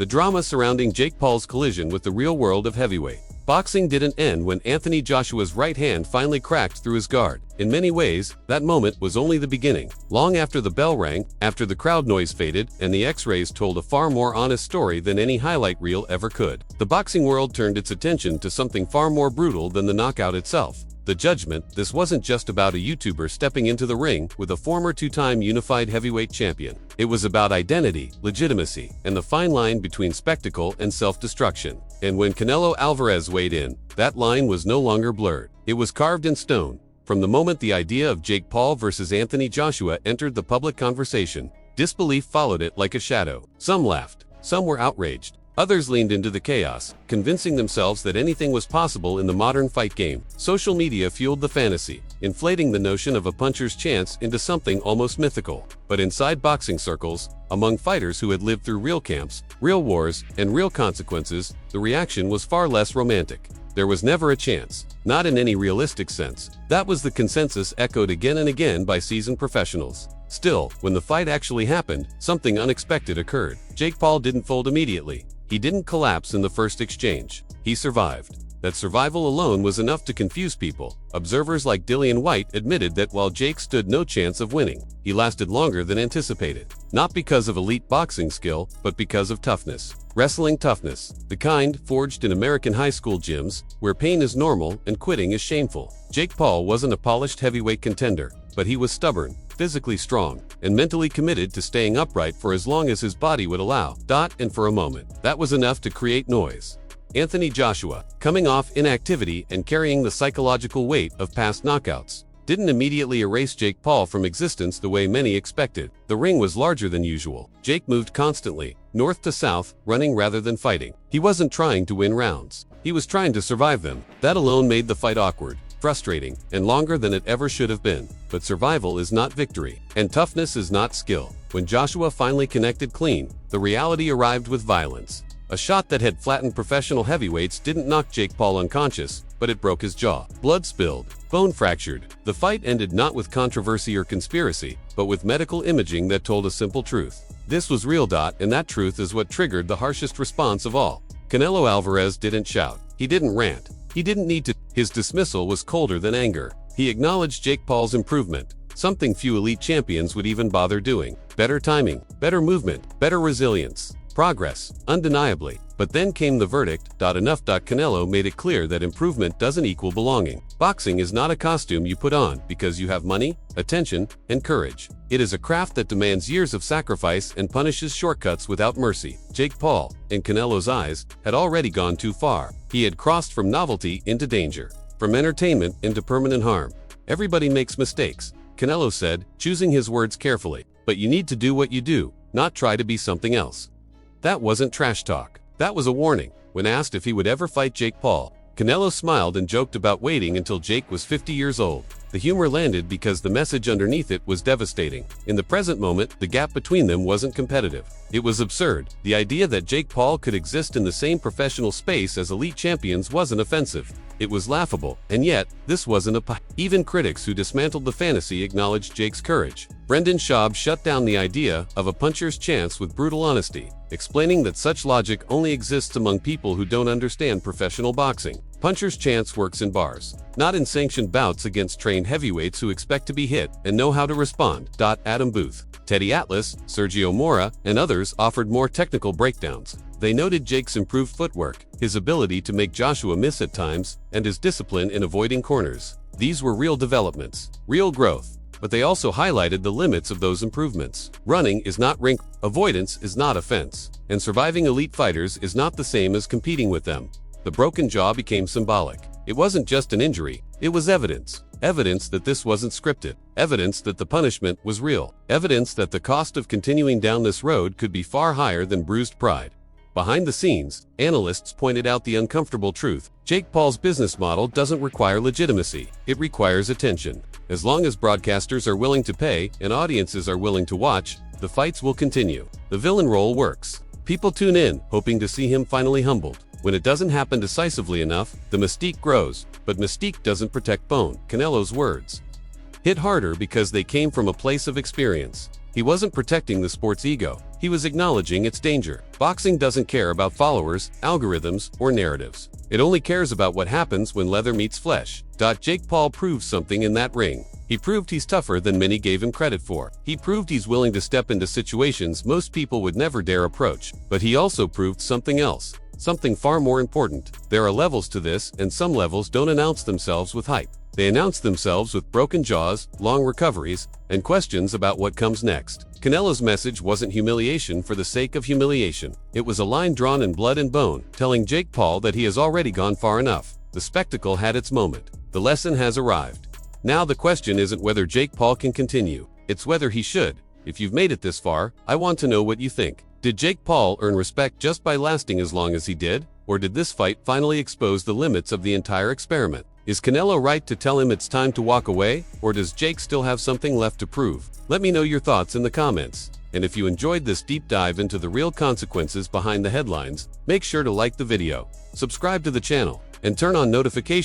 The drama surrounding Jake Paul's collision with the real world of heavyweight boxing didn't end when Anthony Joshua's right hand finally cracked through his guard. In many ways, that moment was only the beginning. Long after the bell rang, after the crowd noise faded, and the X-rays told a far more honest story than any highlight reel ever could, the boxing world turned its attention to something far more brutal than the knockout itself. The judgment. This wasn't just about a YouTuber stepping into the ring with a former two-time unified heavyweight champion. It was about identity, legitimacy, and the fine line between spectacle and self-destruction. And when Canelo Alvarez weighed in, that line was no longer blurred. It was carved in stone. From the moment the idea of Jake Paul versus Anthony Joshua entered the public conversation, disbelief followed it like a shadow. Some laughed, some were outraged. Others leaned into the chaos, convincing themselves that anything was possible in the modern fight game. Social media fueled the fantasy, inflating the notion of a puncher's chance into something almost mythical. But inside boxing circles, among fighters who had lived through real camps, real wars, and real consequences, the reaction was far less romantic. There was never a chance, not in any realistic sense. That was the consensus echoed again and again by seasoned professionals. Still, when the fight actually happened, something unexpected occurred. Jake Paul didn't fold immediately. He didn't collapse in the first exchange. He survived. That survival alone was enough to confuse people. Observers like Dillian White admitted that while Jake stood no chance of winning, he lasted longer than anticipated. Not because of elite boxing skill, but because of toughness. Wrestling toughness. The kind forged in American high school gyms, where pain is normal and quitting is shameful. Jake Paul wasn't a polished heavyweight contender, but he was stubborn, physically strong, and mentally committed to staying upright for as long as his body would allow. And for a moment, that was enough to create noise. Anthony Joshua, coming off inactivity and carrying the psychological weight of past knockouts, didn't immediately erase Jake Paul from existence the way many expected. The ring was larger than usual. Jake moved constantly, north to south, running rather than fighting. He wasn't trying to win rounds. He was trying to survive them. That alone made the fight awkward, frustrating, and longer than it ever should have been. But survival is not victory, and toughness is not skill. When Joshua finally connected clean, the reality arrived with violence. A shot that had flattened professional heavyweights didn't knock Jake Paul unconscious, but it broke his jaw. Blood spilled, bone fractured. The fight ended not with controversy or conspiracy, but with medical imaging that told a simple truth. This was real. And that truth is what triggered the harshest response of all. Canelo Alvarez didn't shout. He didn't rant. He didn't need to. His dismissal was colder than anger. He acknowledged Jake Paul's improvement, something few elite champions would even bother doing. Better timing, better movement, better resilience. Progress, undeniably. But then came the verdict. Enough. Canelo made it clear that improvement doesn't equal belonging. Boxing is not a costume you put on because you have money, attention, and courage. It is a craft that demands years of sacrifice and punishes shortcuts without mercy. Jake Paul, in Canelo's eyes, had already gone too far. He had crossed from novelty into danger, from entertainment into permanent harm. Everybody makes mistakes, Canelo said, choosing his words carefully. But you need to do what you do, not try to be something else. That wasn't trash talk. That was a warning. When asked if he would ever fight Jake Paul, Canelo smiled and joked about waiting until Jake was 50 years old. The humor landed because the message underneath it was devastating. In the present moment, the gap between them wasn't competitive. It was absurd. The idea that Jake Paul could exist in the same professional space as elite champions wasn't offensive. It was laughable, and yet, this wasn't a Even critics who dismantled the fantasy acknowledged Jake's courage. Brendan Schaub shut down the idea of a puncher's chance with brutal honesty, explaining that such logic only exists among people who don't understand professional boxing. Puncher's chance works in bars, not in sanctioned bouts against trained heavyweights who expect to be hit and know how to respond. Adam Booth, Teddy Atlas, Sergio Mora, and others offered more technical breakdowns. They noted Jake's improved footwork, his ability to make Joshua miss at times, and his discipline in avoiding corners. These were real developments, real growth, but they also highlighted the limits of those improvements. Running is not rink, avoidance is not offense, and surviving elite fighters is not the same as competing with them. The broken jaw became symbolic. It wasn't just an injury, it was evidence. Evidence that this wasn't scripted. Evidence that the punishment was real. Evidence that the cost of continuing down this road could be far higher than bruised pride. Behind the scenes, analysts pointed out the uncomfortable truth. Jake Paul's business model doesn't require legitimacy. It requires attention. As long as broadcasters are willing to pay and audiences are willing to watch, the fights will continue. The villain role works. People tune in, hoping to see him finally humbled. When it doesn't happen decisively enough, the mystique grows. But mystique doesn't protect bone. Canelo's words hit harder because they came from a place of experience. He wasn't protecting the sport's ego. He was acknowledging its danger. Boxing doesn't care about followers, algorithms, or narratives. It only cares about what happens when leather meets flesh. Jake Paul proved something in that ring. He proved he's tougher than many gave him credit for. He proved he's willing to step into situations most people would never dare approach. But he also proved something else. Something far more important. There are levels to this, and some levels don't announce themselves with hype. They announce themselves with broken jaws, long recoveries, and questions about what comes next. Canelo's message wasn't humiliation for the sake of humiliation. It was a line drawn in blood and bone, telling Jake Paul that he has already gone far enough. The spectacle had its moment. The lesson has arrived. Now the question isn't whether Jake Paul can continue. It's whether he should. If you've made it this far, I want to know what you think. Did Jake Paul earn respect just by lasting as long as he did? Or did this fight finally expose the limits of the entire experiment? Is Canelo right to tell him it's time to walk away? Or does Jake still have something left to prove? Let me know your thoughts in the comments. And if you enjoyed this deep dive into the real consequences behind the headlines, make sure to like the video, subscribe to the channel, and turn on notifications